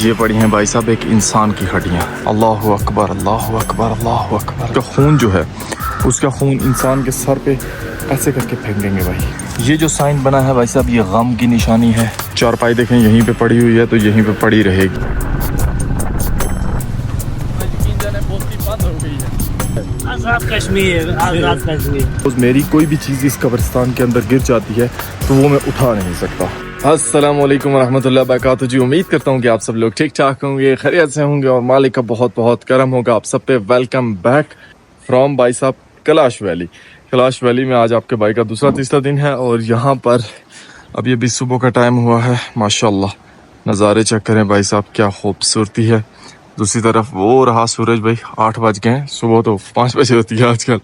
ये पड़ी हैं भाई साहब एक इंसान की हड्डियाँ। अल्लाह अकबर अल्लाह अकबर अल्लाह अकबर। का खून जो है उसका खून इंसान के सर पे ऐसे करके फेंकेंगे भाई। ये जो साइन बना है भाई साहब ये गम की निशानी है। चारपाई देखें यहीं पे पड़ी हुई है तो यहीं पे पड़ी रहेगी। आज़ाद कश्मीर, आज़ाद कश्मीर। मेरी कोई भी चीज़ इस कब्रिस्तान के अंदर गिर जाती है तो वो मैं उठा नहीं सकता। अस्सलाम वालेकुम रहमतुल्लाहि वबरकातुहू जी। उम्मीद करता हूँ कि आप सब लोग ठीक ठाक होंगे, खैरियत से होंगे और मालिक का बहुत बहुत करम होगा आप सब पे। वेलकम बैक फ्रॉम भाई साहब कैलाश वैली। कैलाश वैली में आज आपके भाई का दूसरा तीसरा दिन है और यहाँ पर अभी अभी सुबह का टाइम हुआ है। माशाल्लाह नज़ारे चेक करें भाई साहब, क्या खूबसूरती है। दूसरी तरफ वो रहा सूरज भाई, 8 बज गए हैं, सुबह तो 5 बजे होती है आजकल।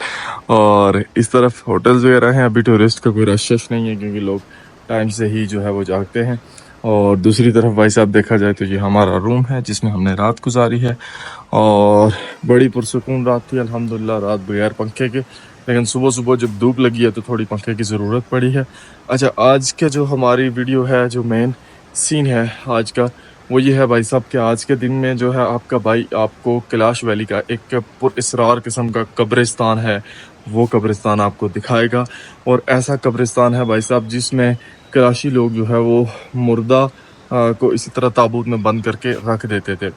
और इस तरफ होटल्स वगैरह हैं, अभी टूरिस्ट का कोई रश नहीं है क्योंकि लोग टाइम से ही जो है वो जागते हैं। और दूसरी तरफ भाई साहब देखा जाए तो ये हमारा रूम है जिसमें हमने रात गुजारी है और बड़ी पुरसुकून रात थी अल्हम्दुलिल्लाह, रात बगैर पंखे के। लेकिन सुबह सुबह जब धूप लगी है तो थोड़ी पंखे की ज़रूरत पड़ी है। अच्छा, आज के जो हमारी वीडियो है, जो मेन सीन है आज का, वो ये है भाई साहब कि आज के दिन में जो है आपका भाई आपको कैलाश वैली का एक पुरअसरार किस्म का कब्रिस्तान है, वो कब्रिस्तान आपको दिखाएगा। और ऐसा कब्रिस्तान है भाई साहब जिसमें कैलाशी लोग जो है वो मुर्दा को इसी तरह ताबूत में बंद करके रख देते थे।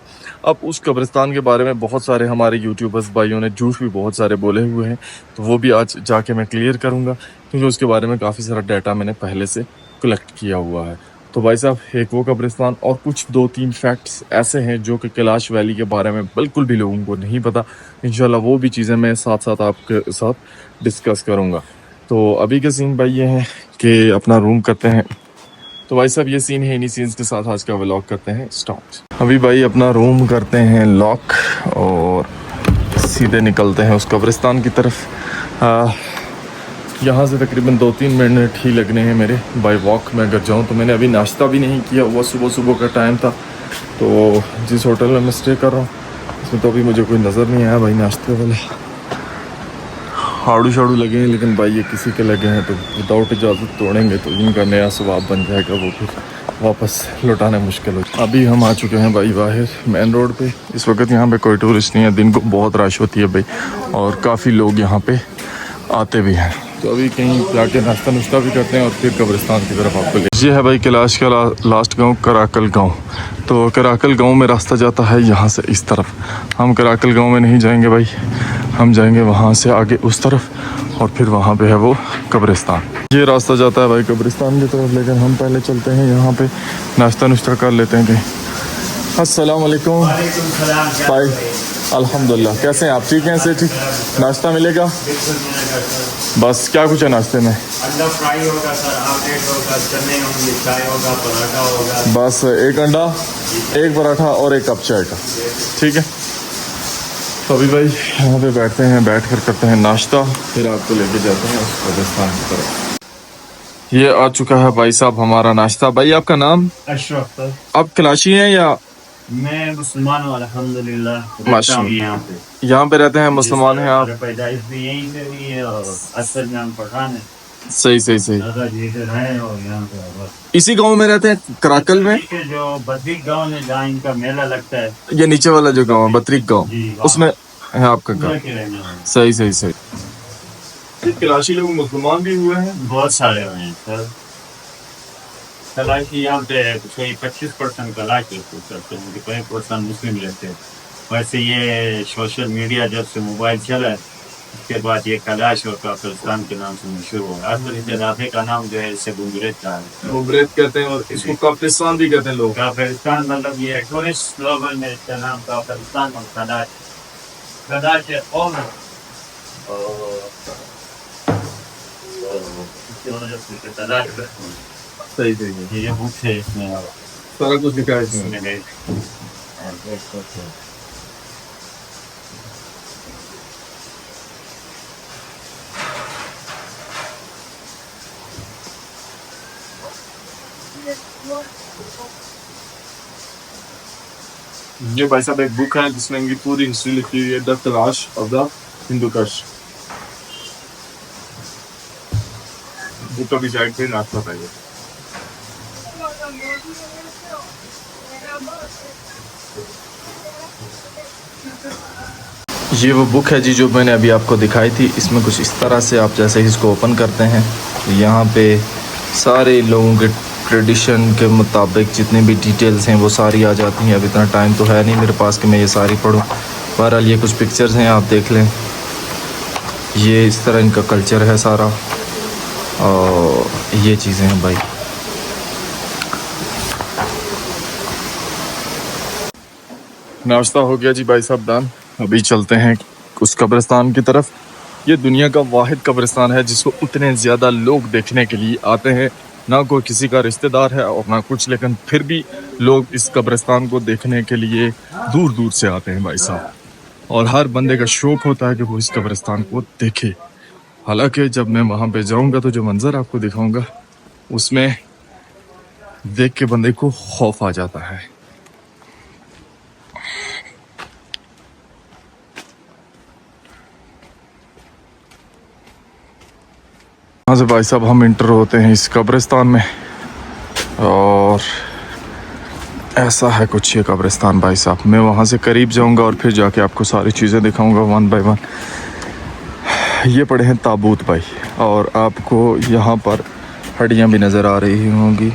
अब उस कब्रिस्तान के बारे में बहुत सारे हमारे यूट्यूबर्स भाइयों ने झूठ भी बहुत सारे बोले हुए हैं, तो वो भी आज जाके मैं क्लियर करूँगा क्योंकि उसके बारे में काफ़ी सारा डाटा मैंने पहले से कलेक्ट किया हुआ है। तो भाई साहब एक वो कब्रिस्तान और कुछ 2-3 फैक्ट्स ऐसे हैं जो कि कैलाश वैली के बारे में बिल्कुल भी लोगों को नहीं पता। इंशाल्लाह वो भी चीज़ें मैं साथ साथ आपके साथ डिस्कस करूँगा। तो अभी के सीन भाई ये हैं कि अपना रूम करते हैं। तो भाई साहब ये सीन है, इन्हीं सीन्स के साथ आज का व्लॉग करते हैं स्टार्ट। अभी भाई अपना रूम करते हैं लॉक और सीधे निकलते हैं उस कब्रिस्तान की तरफ। यहाँ से तकरीबन 2-3 मिनट ही लगने हैं मेरे बाय वॉक में अगर जाऊँ तो। मैंने अभी नाश्ता भी नहीं किया हुआ, सुबह सुबह का टाइम था। तो जिस होटल में मैं स्टे कर रहा हूँ उसमें तो अभी मुझे कोई नज़र नहीं आया भाई नाश्ते वाले। हाड़ू शाड़ू लगे हैं लेकिन भाई ये किसी के लगे हैं तो विदाउट इजाज़त तोड़ेंगे तो इनका नया स्वभाव बन जाएगा, वो फिर वापस लौटाना मुश्किल हो। अभी हम आ चुके हैं भाई बाहर मेन रोड पे। इस वक्त यहाँ पे कोई टूरिस्ट नहीं है, दिन को बहुत रश होती है भाई और काफ़ी लोग यहाँ पे आते भी हैं। तो अभी कहीं जाके नाश्ता नुश्ता भी करते हैं और फिर कब्रिस्तान की तरफ आपको ले। ये है भाई कैलाश का लास्ट गांव कराकल गांव। तो कराकल गांव में रास्ता जाता है यहाँ से इस तरफ। हम कराकल गांव में नहीं जाएंगे भाई, हम जाएंगे वहाँ से आगे उस तरफ और फिर वहाँ पे है वो कब्रिस्तान। ये रास्ता जाता है भाई कब्रिस्तान की तरफ, लेकिन हम पहले चलते हैं यहाँ पे नाश्ता नुश्ता कर लेते हैं कहीं। अस्सलाम वालेकुम भाई, अल्हम्दुलिल्लाह। कैसे हैं आप? ठीक हैं? से ठीक। नाश्ता मिलेगा? बस क्या कुछ है नाश्ते में? अंडा फ्राई होगा सर, ऑमलेट होगा, चने होंगे, चाय होगा, पराठा होगा। बस एक अंडा, एक पराठा और एक कप चाय का, ठीक है। तो अभी भाई यहाँ पे बैठते हैं, बैठ कर करते हैं नाश्ता, फिर आपको लेके जाते हैं उस कब्रिस्तान की तरफ। ये आ चुका है भाई साहब हमारा नाश्ता। भाई आपका नाम? अशरफ सर। आप कैलाशी हैं या? मैं मुसलमान हूँ अल्हम्दुलिल्लाह। माशाल्लाह यहाँ पे रहते हैं, मुसलमान हैं आप? पैदाइश भी यहीं से हुई है और असल में हम पठान है। सही सही सही। है और यहाँ पे इसी गांव में रहते हैं कराकल में? जो बद्रिक गाँव में जहाँ इनका मेला लगता है, ये नीचे वाला जो गांव है बद्रिक गांव, उसमें है आपका गाँव? सही सही सही। कैलाशी लोग मुसलमान भी हुए हैं? बहुत सारे हुए हैं सर। कैलाशी यहाँ पे कोई 25% कैलाशी करते हैं, 5% मुस्लिम रहते हैं। वैसे ये सोशल मीडिया जब से मोबाइल चला है उसके बाद ये कैलाश और काफिरिस्तान के नाम से मशहूर हुआ है। असल इस इलाके का नाम जो है इसे गुमरेत का है। गुमरेत कहते हैं और इसको काफिरिस्तान भी कहते हैं लोग। काफिरिस्तान मतलब ये टूरिस्ट ग्लोबल में इसका नाम काफिरिस्तान और कैलाश है। और सही सही। ये बुक है, इसमें सारा कुछ लिखा है इसमें। ये भाई साहब एक बुक है जिसमें इनकी पूरी हिस्ट्री लिखी हुई है, the Kailash of the Hindu कश। बुक का भी साइड पे नाश्ता पाइए। ये वो बुक है जी जो मैंने अभी आपको दिखाई थी। इसमें कुछ इस तरह से आप जैसे इसको ओपन करते हैं तो यहाँ पे सारे लोगों के ट्रेडिशन के मुताबिक जितनी भी डिटेल्स हैं वो सारी आ जाती हैं। अब इतना टाइम तो है नहीं मेरे पास कि मैं ये सारी पढूं। बहरहाल ये कुछ पिक्चर्स हैं, आप देख लें। ये इस तरह इनका कल्चर है सारा, और ये चीज़ें हैं भाई। नाश्ता हो गया जी भाई साहब डन। अभी चलते हैं उस कब्रिस्तान की तरफ। ये दुनिया का वाहिद कब्रिस्तान है जिसको उतने ज़्यादा लोग देखने के लिए आते हैं। ना कोई किसी का रिश्तेदार है और ना कुछ, लेकिन फिर भी लोग इस कब्रिस्तान को देखने के लिए दूर दूर से आते हैं भाई साहब। और हर बंदे का शौक़ होता है कि वो इस कब्रिस्तान को देखे। हालांकि जब मैं वहाँ पे जाऊँगा तो जो मंज़र आपको दिखाऊँगा उसमें देख के बंदे को खौफ आ जाता है। यहाँ से भाई साहब हम इंटर होते हैं इस कब्रिस्तान में, और ऐसा है कुछ ये कब्रिस्तान भाई साहब। मैं वहाँ से करीब जाऊँगा और फिर जाके आपको सारी चीज़ें दिखाऊँगा वन बाय वन। ये पड़े हैं ताबूत भाई, और आपको यहाँ पर हड्डियाँ भी नज़र आ रही होंगी।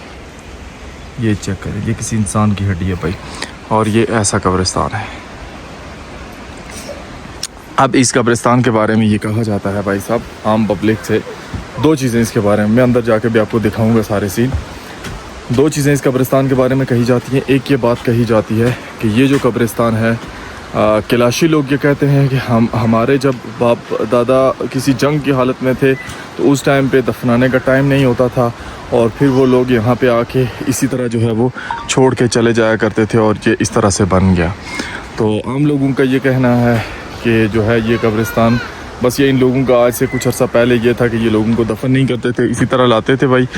ये चेक करें, ये किसी इंसान की हड्डी है भाई, और ये ऐसा कब्रिस्तान है। अब इस कब्रिस्तान के बारे में ये कहा जाता है भाई साहब आम पब्लिक से, दो चीज़ें इसके बारे में, मैं अंदर जाके भी आपको दिखाऊंगा सारे सीन। दो चीज़ें इस कब्रिस्तान के बारे में कही जाती हैं। एक ये बात कही जाती है कि ये जो कब्रिस्तान है, कैलाशी लोग ये कहते हैं कि हमारे जब बाप दादा किसी जंग की हालत में थे तो उस टाइम पे दफनाने का टाइम नहीं होता था, और फिर वो लोग यहाँ पे आके इसी तरह जो है वो छोड़ के चले जाया करते थे, और ये इस तरह से बन गया। तो आम लोगों का ये कहना है कि जो है ये कब्रिस्तान, बस ये इन लोगों का आज से कुछ अर्सा पहले ये था कि ये लोगों को दफन नहीं करते थे, इसी तरह लाते थे भाई,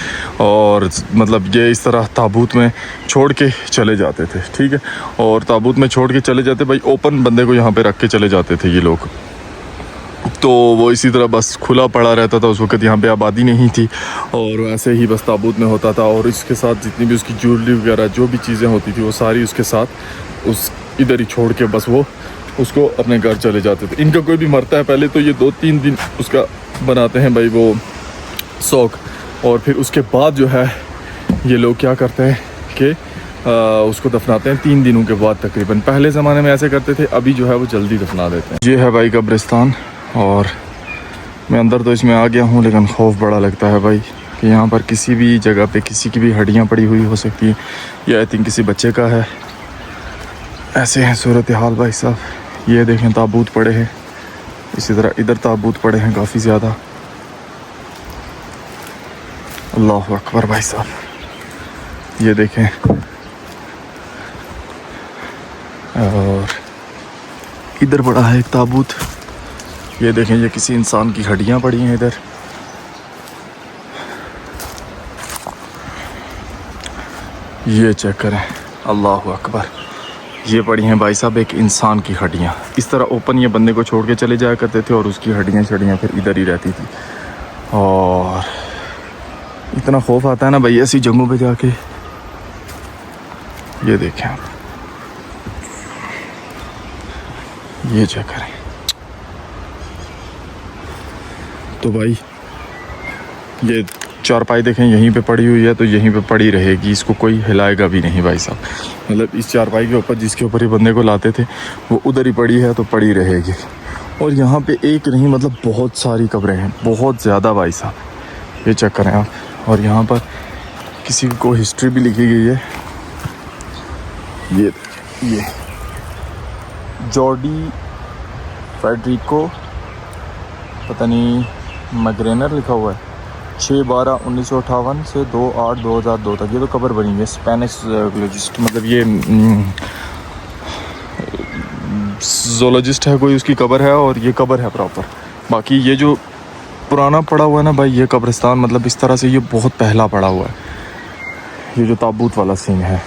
और मतलब ये इस तरह ताबूत में छोड़ के चले जाते थे, ठीक है। और ताबूत में छोड़ के चले जाते भाई, ओपन बंदे को यहाँ पे रख के चले जाते थे ये लोग। तो वो इसी तरह बस खुला पड़ा रहता था। उस वक्त यहाँ पे आबादी नहीं थी, और वैसे ही बस ताबूत में होता था, और इसके साथ जितनी भी उसकी ज्वेलरी वगैरह जो भी चीज़ें होती थी वो सारी उसके साथ उस इधर ही छोड़ के बस वो उसको अपने घर चले जाते थे। इनका कोई भी मरता है पहले तो ये 2-3 दिन उसका बनाते हैं भाई वो शौक, और फिर उसके बाद जो है ये लोग क्या करते हैं कि उसको दफनाते हैं 3 दिनों के बाद तकरीबन। पहले ज़माने में ऐसे करते थे, अभी जो है वो जल्दी दफना देते हैं। ये है भाई कब्रिस्तान, और मैं अंदर तो इसमें आ गया हूँ, लेकिन खौफ बड़ा लगता है भाई कि यहाँ पर किसी भी जगह पे किसी की भी हड्डियाँ पड़ी हुई हो सकती हैं। ये आई थिंक किसी बच्चे का है। ऐसे हैं सूरत हाल भाई साहब। ये देखें ताबूत पड़े हैं, इसी तरह इधर ताबूत पड़े हैं काफ़ी ज़्यादा। अल्लाह अकबर भाई साहब। ये देखें, और इधर पड़ा है एक ताबूत। ये देखें, ये किसी इंसान की हड्डियां पड़ी हैं इधर। ये चेक करें, अल्लाह अकबर। ये पड़ी हैं भाई साहब एक इंसान की हड्डियां। इस तरह ओपन ये बंदे को छोड़ के चले जाया करते थे, और उसकी हड्डियां फिर इधर ही रहती थी। और इतना खौफ आता है ना भाई ऐसी जगहों पे जाके। ये देखें आप, ये चेक करें। तो भाई ये चारपाई देखें यहीं पे पड़ी हुई है, तो यहीं पे पड़ी रहेगी, इसको कोई हिलाएगा भी नहीं भाई साहब। मतलब इस चारपाई के ऊपर जिसके ऊपर ये बंदे को लाते थे वो उधर ही पड़ी है, तो पड़ी रहेगी। और यहाँ पे एक नहीं मतलब बहुत सारी कब्रें हैं, बहुत ज़्यादा भाई साहब। ये चेक करें आप। और यहाँ पर किसी को हिस्ट्री भी लिखी गई है। ये जॉर्डी फेडरिको पता नहीं मैग्रेनर लिखा हुआ है, 6/12/1958 से 2/8/2002 तक ये तो कब्र बनी है। स्पेनिश जोलॉजिस्ट, मतलब ये जोलॉजिस्ट है कोई, उसकी कब्र है, और ये कब्र है प्रॉपर। बाकी ये जो पुराना पड़ा हुआ है ना भाई, ये कब्रिस्तान मतलब इस तरह से ये बहुत पहला पड़ा हुआ है। ये जो ताबूत वाला सीन है,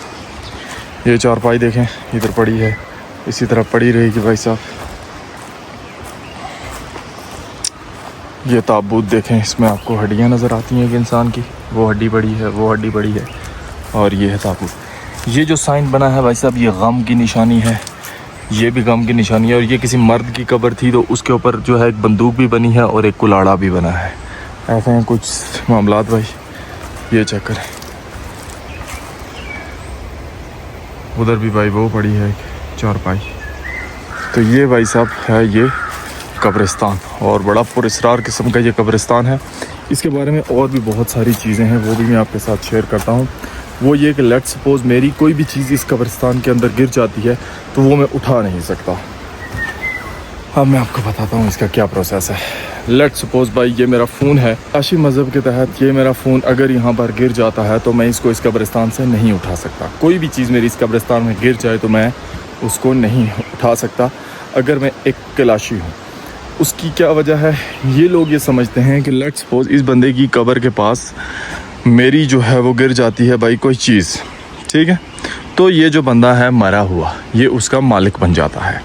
ये चारपाई देखें इधर पड़ी है, इसी तरह पड़ी रहेगी भाई साहब। ये ताबूत देखें, इसमें आपको हड्डियां नज़र आती हैं एक इंसान की, वो हड्डी बड़ी है, वो हड्डी बड़ी है, और ये है ताबूत। ये जो साइन बना है भाई साहब, ये गम की निशानी है, ये भी गम की निशानी है। और ये किसी मर्द की कब्र थी तो उसके ऊपर जो है एक बंदूक भी बनी है और एक कुलाड़ा भी बना है। ऐसे हैं कुछ मामलात भाई, ये चेक करें। उधर भी भाई वो पड़ी है चारपाई। तो ये भाई साहब है ये कब्रिस्तान, और बड़ा पुरस्रार किस्म का ये कब्रिस्तान है। इसके बारे में और भी बहुत सारी चीज़ें हैं, वो भी मैं आपके साथ शेयर करता हूँ। वो ये कि लेट्स सपोज मेरी कोई भी चीज़ इस कब्रिस्तान के अंदर गिर जाती है तो वो मैं उठा नहीं सकता। अब मैं आपको बताता हूँ इसका क्या प्रोसेस है। लेट्स सपोज भाई ये मेरा फ़ोन है, आशी मज़हब के तहत ये मेरा फ़ोन अगर यहाँ पर गिर जाता है तो मैं इसको इस कब्रिस्तान से नहीं उठा सकता। कोई भी चीज़ मेरी इस कब्रिस्तान में गिर जाए तो मैं उसको नहीं उठा सकता अगर मैं एक कलाशी हूँ। उसकी क्या वजह है? ये लोग ये समझते हैं कि लेट्स सपोज इस बंदे की कब्र के पास मेरी जो है वो गिर जाती है भाई कोई चीज़, ठीक है, तो ये जो बंदा है मरा हुआ ये उसका मालिक बन जाता है।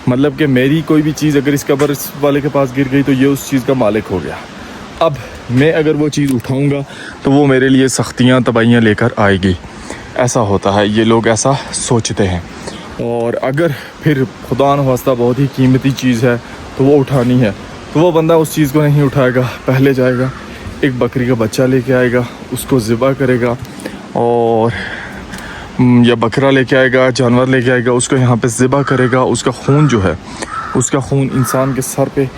मतलब कि मेरी कोई भी चीज़ अगर इस कब्र वाले के पास गिर गई तो ये उस चीज़ का मालिक हो गया। अब मैं अगर वो चीज़ उठाऊंगा तो वो मेरे लिए सख्तियाँ तबाहियाँ लेकर आएगी। ऐसा होता है, ये लोग ऐसा सोचते हैं। और अगर फिर खुदा न खास्ता बहुत ही कीमती चीज़ है तो वो उठानी है तो वो बंदा उस चीज़ को नहीं उठाएगा, पहले जाएगा एक बकरी का बच्चा लेके आएगा, उसको ज़िबा करेगा, और या बकरा लेके आएगा, जानवर लेके आएगा, उसको यहाँ पे ज़िबा करेगा। उसका खून जो है, उसका खून इंसान के सर पे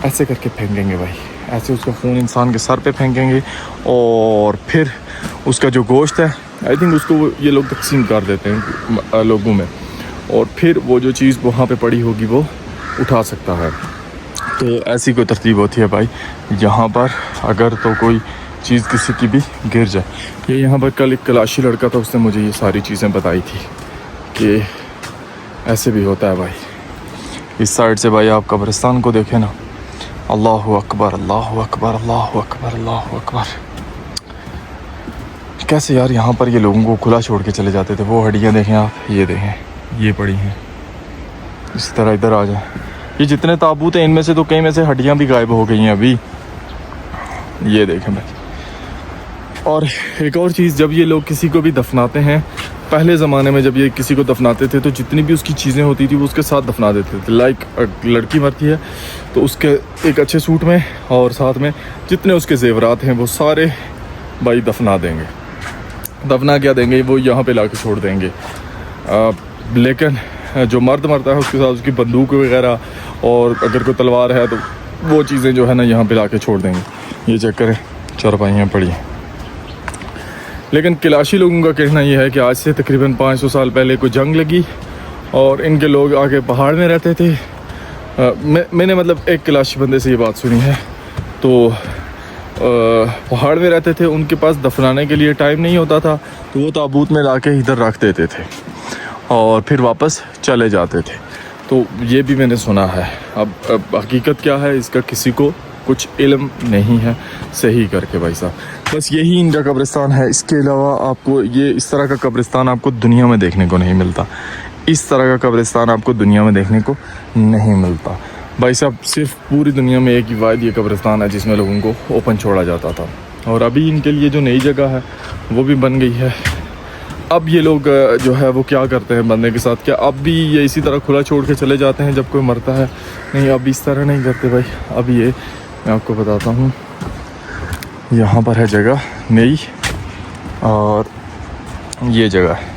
ऐसे करके फेंकेंगे भाई, ऐसे उसका खून इंसान के सर पे फेंकेंगे। और फिर उसका जो गोश्त है आई थिंक उसको ये लोग तकसीम कर देते हैं लोगों में, और फिर वो जो चीज़ वहाँ पे पड़ी होगी वो उठा सकता है। तो ऐसी कोई तरतीब होती है भाई यहाँ पर। अगर तो कोई चीज़ किसी की भी गिर जाए, ये यहाँ पर कल एक कलाशी लड़का था, उसने मुझे ये सारी चीज़ें बताई थी कि ऐसे भी होता है भाई। इस साइड से भाई आप कब्रिस्तान को देखें ना, अल्लाहु अकबर अल्लाहु अकबर अल्लाहु अकबर अल्लाहु अकबर। कैसे यार यहाँ पर ये लोगों को खुला छोड़ के चले जाते थे। वो हड्डियाँ देखें आप, ये देखें, ये पड़ी हैं। इस तरह इधर आ जाए, ये जितने ताबूत हैं इनमें से तो कई में से हड्डियाँ भी गायब हो गई हैं अभी, ये देखें भाई। और एक और चीज़, जब ये लोग किसी को भी दफनाते हैं, पहले ज़माने में जब ये किसी को दफनाते थे तो जितनी भी उसकी चीज़ें होती थी वो उसके साथ दफना देते थे। लाइक लड़की मरती है तो उसके एक अच्छे सूट में और साथ में जितने उसके जेवरात हैं वो सारे भाई दफना देंगे। दफना क्या देंगे, वो यहाँ पे ला के छोड़ देंगे। लेकिन जो मर्द मरता है उसके साथ उसकी बंदूक वगैरह, और अगर कोई तलवार है तो वो चीज़ें जो है ना यहाँ पे ला के छोड़ देंगे। ये चेक करें, चारपाइयाँ पड़ी हैं। लेकिन किलाशी लोगों का कहना यह है कि आज से तकरीबन 500 साल पहले कोई जंग लगी और इनके लोग आके पहाड़ में रहते थे। मैंने मतलब एक किलाशी बंदे से ये बात सुनी है। तो पहाड़ में रहते थे, उनके पास दफनाने के लिए टाइम नहीं होता था तो वो ताबूत में ला के इधर रख देते थे और फिर वापस चले जाते थे। तो ये भी मैंने सुना है। अब हकीकत क्या है इसका किसी को कुछ इल्म नहीं है सही करके भाई साहब। बस यही इनका कब्रिस्तान है। इसके अलावा आपको ये इस तरह का कब्रिस्तान आपको दुनिया में देखने को नहीं मिलता। इस तरह का कब्रिस्तान आपको दुनिया में देखने को नहीं मिलता भाई साहब। सिर्फ पूरी दुनिया में एक ही वाहिद ये कब्रिस्तान है जिसमें लोगों को ओपन छोड़ा जाता था। और अभी इनके लिए जो नई जगह है वो भी बन गई है। अब ये लोग जो है वो क्या करते हैं बंदे के साथ, क्या अब भी ये इसी तरह खुला छोड़ के चले जाते हैं जब कोई मरता है? नहीं, अब इस तरह नहीं करते भाई। अब ये मैं आपको बताता हूँ, यहाँ पर है जगह नई और ये जगह है,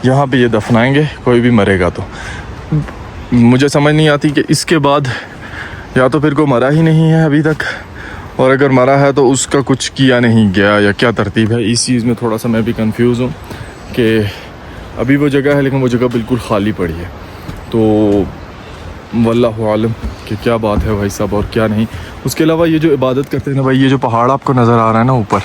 यहाँ पे ये दफनाएंगे कोई भी मरेगा तो। मुझे समझ नहीं आती कि इसके बाद या तो फिर कोई मरा ही नहीं है अभी तक, और अगर मरा है तो उसका कुछ किया नहीं गया या क्या तरतीब है। इस चीज़ में थोड़ा सा मैं भी कंफ्यूज हूँ कि अभी वो जगह है लेकिन वो जगह बिल्कुल खाली पड़ी है। तो वल्लाहु आलम कि क्या बात है भाई साहब और क्या नहीं। उसके अलावा ये जो इबादत करते हैं ना भाई, ये जो पहाड़ आपको नज़र आ रहा है ना ऊपर,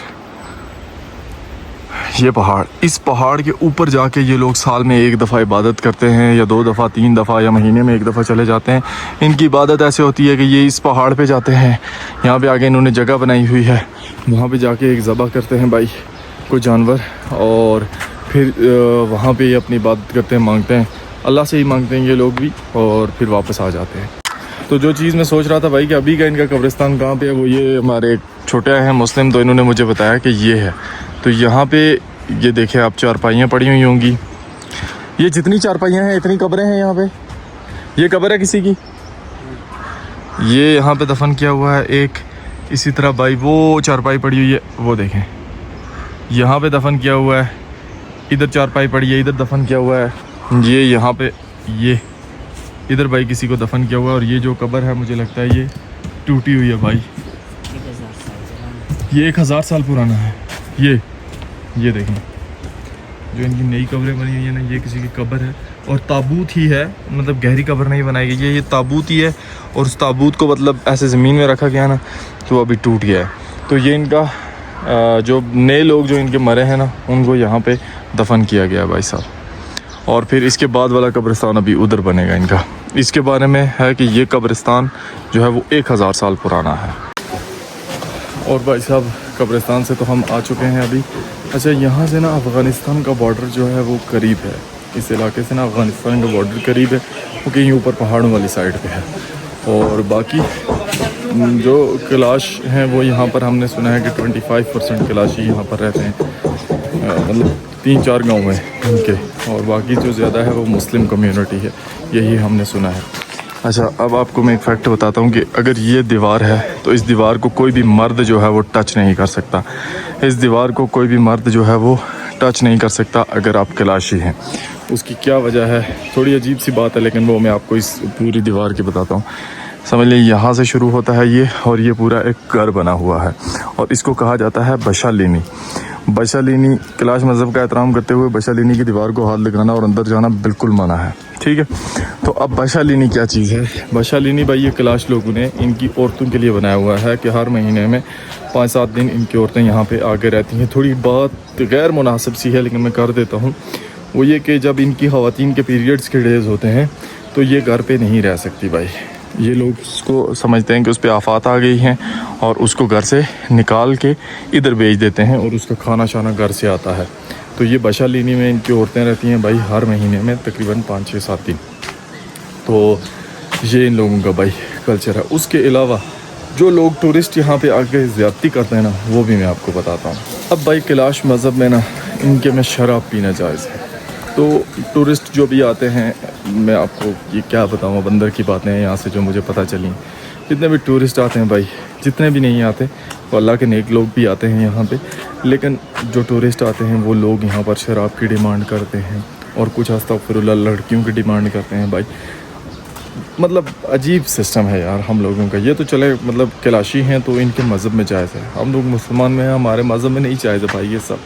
ये पहाड़, इस पहाड़ के ऊपर जाके ये लोग साल में एक दफ़ा इबादत करते हैं या 2 दफ़ा 3 दफ़ा या महीने में 1 दफ़ा चले जाते हैं। इनकी इबादत ऐसे होती है कि ये इस पहाड़ पे जाते हैं, यहाँ पे आगे इन्होंने जगह बनाई हुई है, वहाँ पे जाके एक ज़बह करते हैं भाई कोई जानवर, और फिर वहाँ पे ये अपनी इबादत करते हैं, मांगते हैं, अल्लाह से ही मांगते हैं ये लोग भी, और फिर वापस आ जाते हैं। तो जो चीज़ मैं सोच रहा था भाई कि अभी का इनका कब्रिस्तान कहाँ पे है, वो ये हमारे छोटे हैं मुस्लिम, तो इन्होंने मुझे बताया कि ये है। तो यहाँ पे ये देखें आप, चारपाइयाँ पड़ी हुई होंगी। ये जितनी चारपाइयाँ हैं इतनी कब्रें हैं यहाँ पे। ये कब्र है किसी की, ये यहाँ पे दफन किया हुआ है एक। इसी तरह भाई वो चारपाई पड़ी हुई है, वो देखें यहाँ पे दफन किया हुआ है। इधर चारपाई पड़ी है, इधर दफन किया हुआ है। ये यहाँ पे, ये इधर भाई किसी को दफन किया हुआ है। और ये जो कब्र है मुझे लगता है ये टूटी हुई है भाई, ये 1000 साल पुराना है। ये देखें जो इनकी नई कब्रें बनी हुई है ना, ये किसी की कब्र है और ताबूत ही है, मतलब गहरी कब्र नहीं बनाई गई है, ये ताबूत ही है। और उस ताबूत को मतलब ऐसे ज़मीन में रखा गया ना, तो अभी टूट गया है। तो ये इनका जो नए लोग जो इनके मरे हैं ना, उनको यहाँ पे दफन किया गया है भाई साहब। और फिर इसके बाद वाला कब्रिस्तान अभी उधर बनेगा इनका। इसके बारे में है कि ये कब्रिस्तान जो है वो 1000 साल पुराना है। और भाई साहब कब्रिस्तान से तो हम आ चुके हैं अभी। अच्छा, यहाँ से ना अफ़गानिस्तान का बॉर्डर जो है वो करीब है। इस इलाके से ना अफ़गानिस्तान का बॉर्डर करीब है, वो कहीं ऊपर पहाड़ों वाली साइड पे है। और बाकी जो कैलाश हैं वो यहाँ पर हमने सुना है कि 25% कैलाशी यहाँ पर रहते हैं, मतलब 3-4 गाँव हैं उनके। और बाकी जो ज़्यादा है वो मुस्लिम कम्युनिटी है, यही हमने सुना है। अच्छा, अब आपको मैं एक फैक्ट बताता हूँ कि अगर ये दीवार है तो इस दीवार को कोई भी मर्द जो है वो टच नहीं कर सकता। इस दीवार को कोई भी मर्द जो है वो टच नहीं कर सकता अगर आप कैलाशी हैं। उसकी क्या वजह है, थोड़ी अजीब सी बात है, लेकिन वो मैं आपको इस पूरी दीवार की बताता हूँ। समझ लीजिए यहाँ से शुरू होता है ये, और ये पूरा एक घर बना हुआ है और इसको कहा जाता है बशालीनी। बशालीनी कैलाश मज़हब का एहतराम करते हुए बशालीनी की दीवार को हाथ लगाना और अंदर जाना बिल्कुल मना है, ठीक है। तो अब बशालीनी क्या चीज़ है? बशालीनी भाई ये कैलाश लोगों ने इनकी औरतों के लिए बनाया हुआ है कि हर महीने में 5-7 दिन इनकी औरतें यहाँ पे आके रहती हैं। थोड़ी बात गैर मुनासिब सी है लेकिन मैं कर देता हूँ। वो ये कि जब इनकी ख़वातीन के पीरियड्स के डेज़ होते हैं तो ये घर पे नहीं रह सकती भाई। ये लोग उसको समझते हैं कि उस पर आफत आ गई हैं और उसको घर से निकाल के इधर भेज देते हैं और उसका खाना शाना घर से आता है। तो ये बशालीनी में इनकी औरतें रहती हैं भाई हर महीने में तकरीबन 5-6-7 दिन। तो ये इन लोगों का भाई कल्चर है। उसके अलावा जो लोग टूरिस्ट यहाँ पे आके ज़्यादती करते हैं ना, वो भी मैं आपको बताता हूँ। अब भाई कैलाश मज़हब में ना इनके में शराब पीना जायज़ है। तो टूरिस्ट जो भी आते हैं, मैं आपको ये क्या बताऊँ, बंदर की बातें हैं यहाँ से जो मुझे पता चली। जितने भी टूरिस्ट आते हैं भाई, जितने भी नहीं आते तो अल्लाह के नेक लोग भी आते हैं यहाँ पे, लेकिन जो टूरिस्ट आते हैं वो लोग यहाँ पर शराब की डिमांड करते हैं और कुछ अस्तगफिरुल्लाह लड़कियों की डिमांड करते हैं भाई। मतलब अजीब सिस्टम है यार हम लोगों का। ये तो चले मतलब कैलाशी हैं तो इनके मज़हब में जायज़ है, हम लोग मुसलमान में हैं, हमारे मज़हब में नहीं जायज़ है भाई ये सब।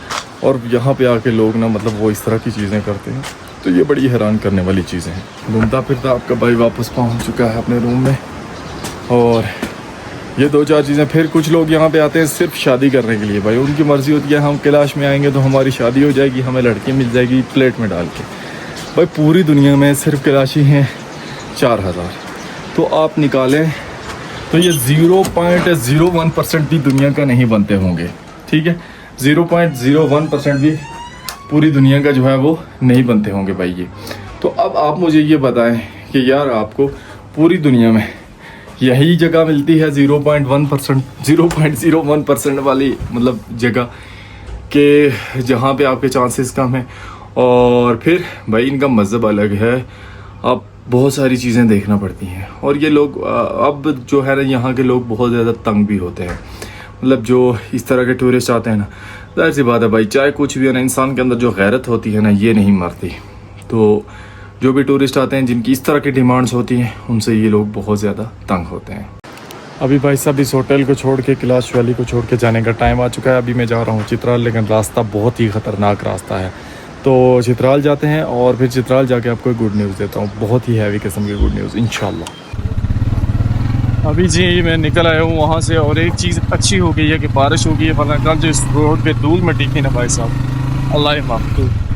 और यहाँ पे आके लोग ना मतलब वो इस तरह की चीज़ें करते हैं, तो ये बड़ी हैरान करने वाली चीज़ें हैं। घूमता फिरता आपका भाई वापस पहुँच चुका है अपने रूम में। और ये 2-4 चीज़ें, फिर कुछ लोग यहाँ पे आते हैं सिर्फ शादी करने के लिए भाई। उनकी मर्ज़ी होती है हम कैलाश में आएंगे तो हमारी शादी हो जाएगी, हमें लड़की मिल जाएगी प्लेट में डाल के। भाई पूरी दुनिया में सिर्फ कैलाशी हैं 4000, तो आप निकालें तो ये 0.01% भी दुनिया का नहीं बनते होंगे, ठीक है। 0.01% भी पूरी दुनिया का जो है वो नहीं बनते होंगे भाई ये। तो अब आप मुझे ये बताएं कि यार आपको पूरी दुनिया में यही जगह मिलती है 0.1%, 0.01% वाली मतलब जगह के जहाँ पे आपके चांसेस कम हैं। और फिर भाई इनका मज़हब अलग है, अब बहुत सारी चीज़ें देखना पड़ती हैं। और ये लोग अब जो है ना यहाँ के लोग बहुत ज़्यादा तंग भी होते हैं, मतलब जो इस तरह के टूरिस्ट आते हैं ना, जाहिर सी बात है भाई, चाहे कुछ भी हो ना, इंसान के अंदर जो गैरत होती है ना ये नहीं मरती। तो जो भी टूरिस्ट आते हैं जिनकी इस तरह की डिमांड्स होती हैं उनसे ये लोग बहुत ज़्यादा तंग होते हैं। अभी भाई साहब इस होटल को छोड़ के, कैलाश वैली को छोड़ के जाने का टाइम आ चुका है। अभी मैं जा रहा हूँ चित्राल, लेकिन रास्ता बहुत ही ख़तरनाक रास्ता है। तो चित्राल जाते हैं और फिर चित्राल जाके आपको गुड न्यूज़ देता हूँ, बहुत ही हैवी किस्म की गुड न्यूज़ इंशाल्लाह। अभी जी मैं निकल आया हूँ वहाँ से, और एक चीज़ अच्छी हो गई है कि बारिश हो गई है, वरना कल जो इस रोड पे धूल में टिकी ना भाई साहब, अल्लाह माफ़।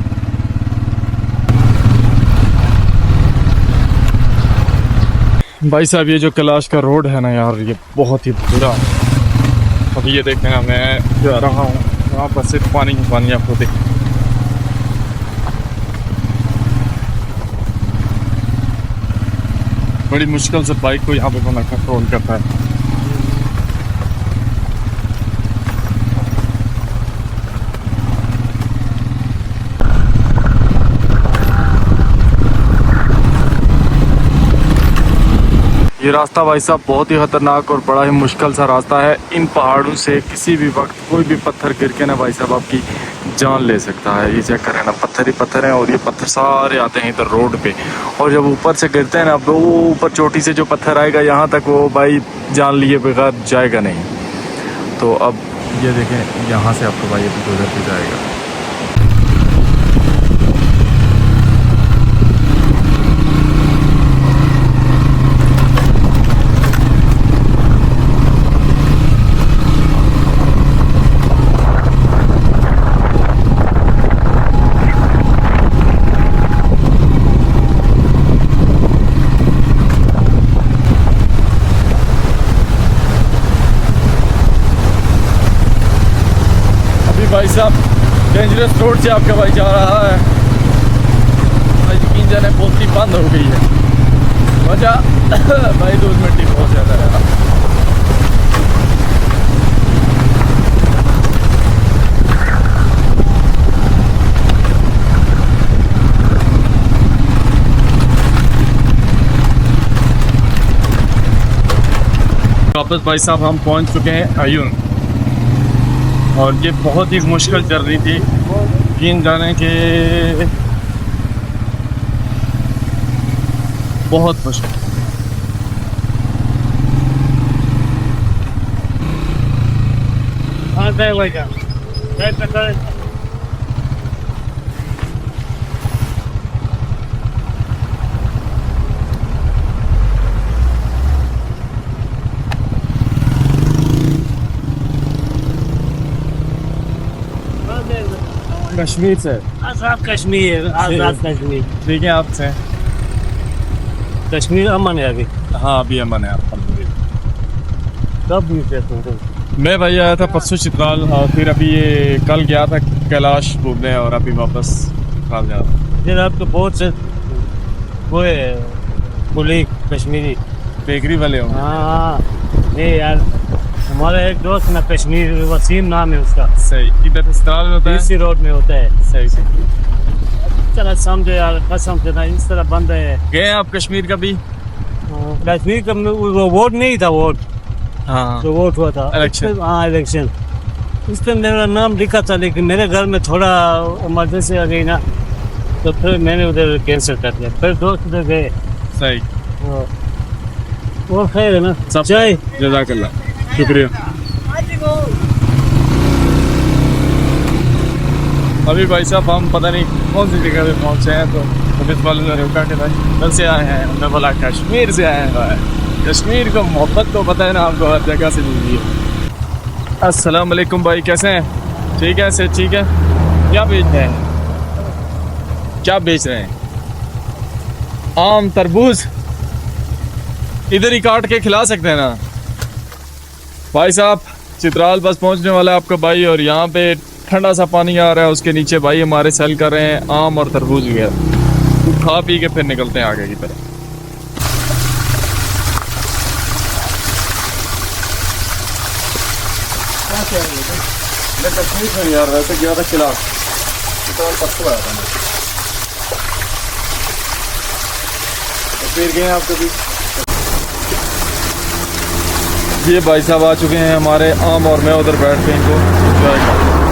भाई साहब ये जो कैलाश का रोड है ना यार, ये बहुत ही बुरा। अभी ये देखें ना, मैं जा रहा हूँ वहाँ पर सिर्फ पानी ही पानी आपको देख। बड़ी मुश्किल से बाइक को यहाँ पे बंदा कंट्रोल करता है। ये रास्ता भाई साहब बहुत ही ख़तरनाक और बड़ा ही मुश्किल सा रास्ता है। इन पहाड़ों से किसी भी वक्त कोई भी पत्थर गिर के ना भाई साहब आपकी जान ले सकता है। ये चेक करें ना, पत्थर ही पत्थर हैं और ये पत्थर सारे आते हैं इधर रोड पे, और जब ऊपर से गिरते हैं ना वो ऊपर चोटी से जो पत्थर आएगा यहाँ तक, वो भाई जान लिए बगैर जाएगा नहीं। तो अब ये देखें यहाँ से आपको भाई अभी गुजर के जाएगा। भाई साहब डेंजरस रोड से आपका भाई जा रहा है। यकीन जाने बोलती बंद हो गई है, वजह भाई दूध मिट्टी बहुत ज़्यादा है। वापस भाई साहब हम पहुंच चुके हैं अयून, और ये बहुत ही मुश्किल चल रही थी। यकीन जाने के बहुत मुश्किल। कश्मीर से। आज़ाद कश्मीर, आज़ाद कश्मीर। ठीक है, आपसे कश्मीर अमन है अभी। हाँ अभी अमन है। कब भी मैं भाई आया था परसों चित्राल, और फिर अभी ये कल गया था कैलाश घूमने, और अभी वापस चित्राल जा रहा। फिर आपके बहुत से वो कुली कश्मीरी बेकरी वाले हो? हाँ नहीं यार, हमारा एक दोस्त ना कश्मीर, वसीम नाम है उसका। सही, इधर चित्राल में होता है? इसी रोड में होता है। सही सही। चला समझे यार, कसम से ना इस तरह बंद है। गए आप कश्मीर कभी? कश्मीर का वो वोट नहीं था, वोट हाँ तो वोट हुआ था इलेक्शन। हाँ इलेक्शन, उस पर मेरा नाम लिखा था, लेकिन मेरे घर में थोड़ा इमरजेंसी आ गई ना, तो फिर मैंने उधर कैंसिल कर दिया। फिर दोस्त उधर गए। सही, वो खैर है ना सब चाय। जज़ाकल्लाह, शुक्रिया। अभी भाई साहब हम पता नहीं कौन सी जगह पे पहुंचे हैं, तो पुलिस वाले ने रोका के भाई उधर से आए हैं, हमने बोला कश्मीर से आए हैं भाई। कश्मीर को मोहब्बत तो पता है ना आपको, हर जगह से मिली है। अस्सलाम वालेकुम भाई, कैसे हैं? ठीक है से ठीक है। क्या बेच रहे हैं? क्या बेच रहे हैं? आम, तरबूज इधर ही काट के खिला सकते हैं ना भाई साहब। चित्राल बस पहुंचने वाला है आपका भाई, और यहाँ पे ठंडा सा पानी आ रहा है, उसके नीचे भाई हमारे सेल कर रहे हैं आम और तरबूज वगैरह। तो खा पी के फिर निकलते हैं आगे की तरफ। यार वैसे गया था खिला, परसों आया था मैं। फिर गए आप कभी? ये भाई साहब आ चुके हैं हमारे आम, और मैं उधर बैठ के इनको एंजॉय कर रहा हूँ।